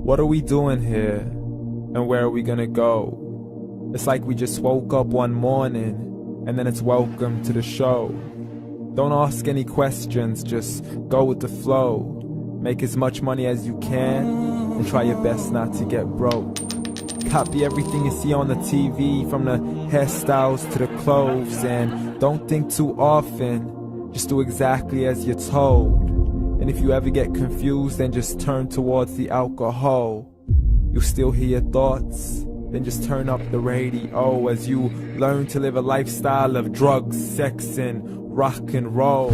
What are we doing here? And where are we gonna go? It's like we just woke up one morning, and then it's welcome to the show. Don't ask any questions, just go with the flow. Make as much money as you can, and try your best not to get broke. Copy everything you see on the TV, from the hairstyles to the clothes, and don't think too often, just do exactly as you're told. And if you ever get confused, then just turn towards the alcohol. You'll still hear your thoughts, then just turn up the radio as you learn to live a lifestyle of drugs, sex, and rock and roll.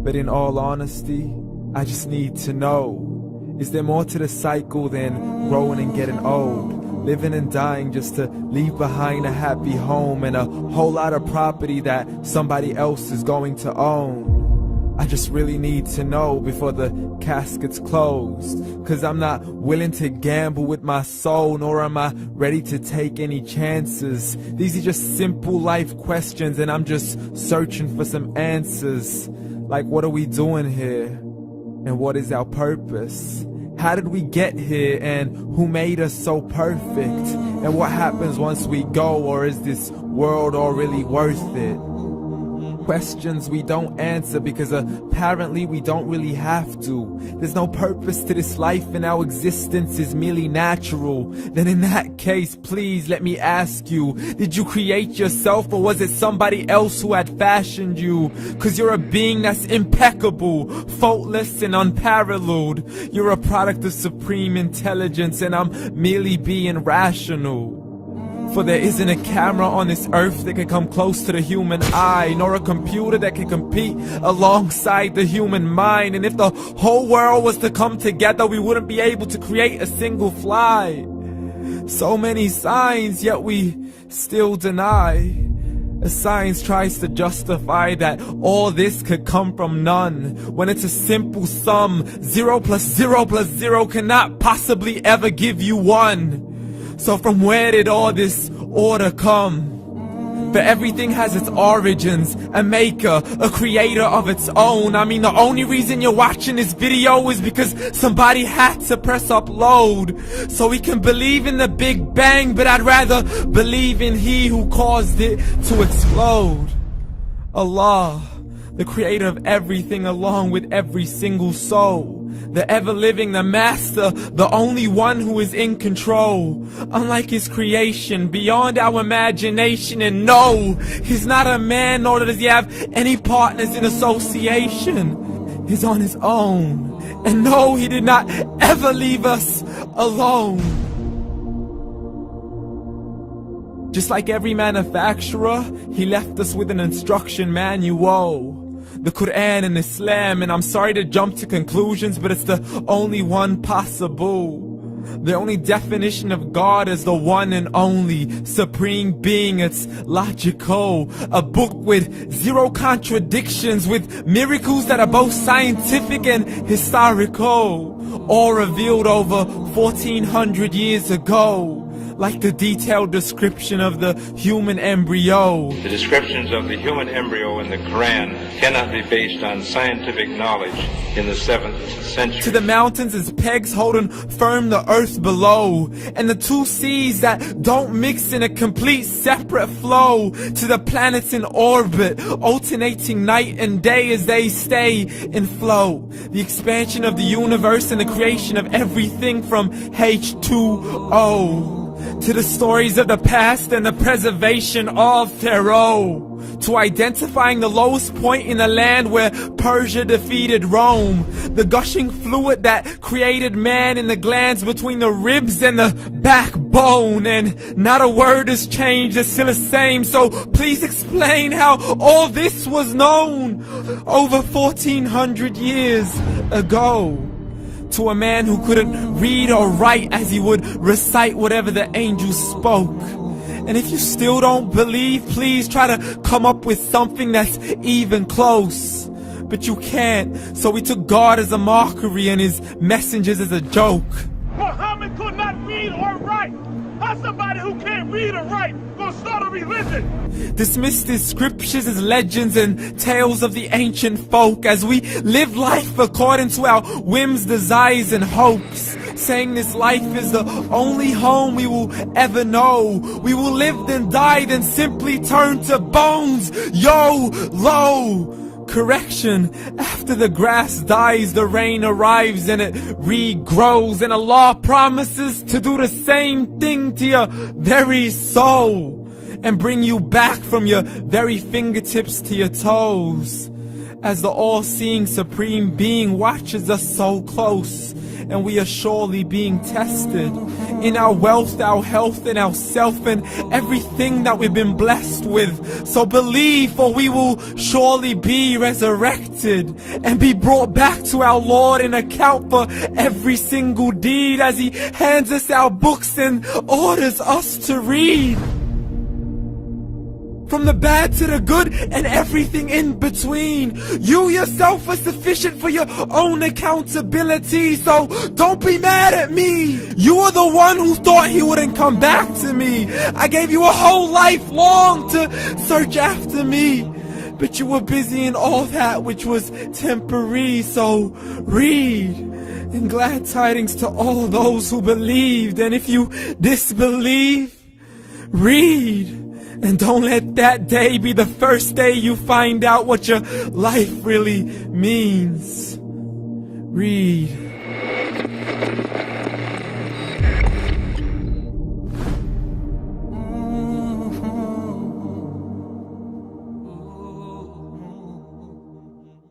But in all honesty, I just need to know, is there more to the cycle than growing and getting old? Living and dying just to leave behind a happy home and a whole lot of property that somebody else is going to own. I just really need to know before the casket's closed, 'cause I'm not willing to gamble with my soul, nor am I ready to take any chances. These are just simple life questions, and I'm just searching for some answers. Like, what are we doing here? And what is our purpose? How did we get here, and who made us so perfect? And what happens once we go, or is this world all really worth it? Questions we don't answer because apparently we don't really have to. There's no purpose to this life and our existence is merely natural. Then in that case, please let me ask you, did you create yourself, or was it somebody else who had fashioned you? 'Cause you're a being that's impeccable, faultless and unparalleled. You're a product of supreme intelligence, and I'm merely being rational. For there isn't a camera on this earth that can come close to the human eye, nor a computer that can compete alongside the human mind. And if the whole world was to come together, we wouldn't be able to create a single fly. So many signs, yet we still deny. As science tries to justify that all this could come from none, when it's a simple sum. 0 plus 0 plus 0 cannot possibly ever give you 1. So from where did all this order come? For everything has its origins, a maker, a creator of its own. I mean, the only reason you're watching this video is because somebody had to press upload. So we can believe in the Big Bang, but I'd rather believe in He who caused it to explode. Allah, the creator of everything along with every single soul. The ever-living, the master, the only one who is in control. Unlike his creation, beyond our imagination. And no, he's not a man, nor does he have any partners in association. He's on his own. And no, he did not ever leave us alone. Just like every manufacturer, he left us with an instruction manual. The Quran and Islam, and I'm sorry to jump to conclusions, but it's the only one possible. The only definition of God is the one and only supreme being. It's logical, a book with 0 contradictions, with miracles that are both scientific and historical, all revealed over 1400 years ago. Like the detailed description of the human embryo. The descriptions of the human embryo in the Karena cannot be based on scientific knowledge in the 7th century. To the mountains as pegs holding firm the earth below, and the 2 seas that don't mix in a complete separate flow. To the planets in orbit, alternating night and day as they stay in flow. The expansion of the universe and the creation of everything from H2O. To the stories of the past and the preservation of Pharaoh. To identifying the lowest point in the land where Persia defeated Rome. The gushing fluid that created man in the glands between the ribs and the backbone. And not a word has changed, it's still the same. So please explain how all this was known over 1400 years ago. To a man who couldn't read or write as he would recite whatever the angels spoke. And if you still don't believe, please try to come up with something that's even close. But you can't, so we took God as a mockery and his messengers as a joke. Muhammad could not read or write. How somebody who can't read or write gonna start a religion? Dismissed his scriptures as legends and tales of the ancient folk, as we live life according to our whims, desires, and hopes. saying this life is the only home we will ever know. We will live then die, then simply turn to bones. YOLO! Correction, after the grass dies, the rain arrives and it regrows, and Allah promises to do the same thing to your very soul and bring you back from your very fingertips to your toes, as the all-seeing supreme being watches us so close, and we are surely being tested in our wealth, our health, and our self, and everything that we've been blessed with. So believe, for we will surely be resurrected and be brought back to our Lord and account for every single deed, as He hands us our books and orders us to read. From the bad to the good and everything in between. You yourself are sufficient for your own accountability, so don't be mad at me. You are the one who thought He wouldn't come back to me. I gave you a whole life long to search after me, but you were busy in all that which was temporary. So read, and glad tidings to all those who believed. And if you disbelieve, read. And don't let that day be the first day you find out what your life really means. Read.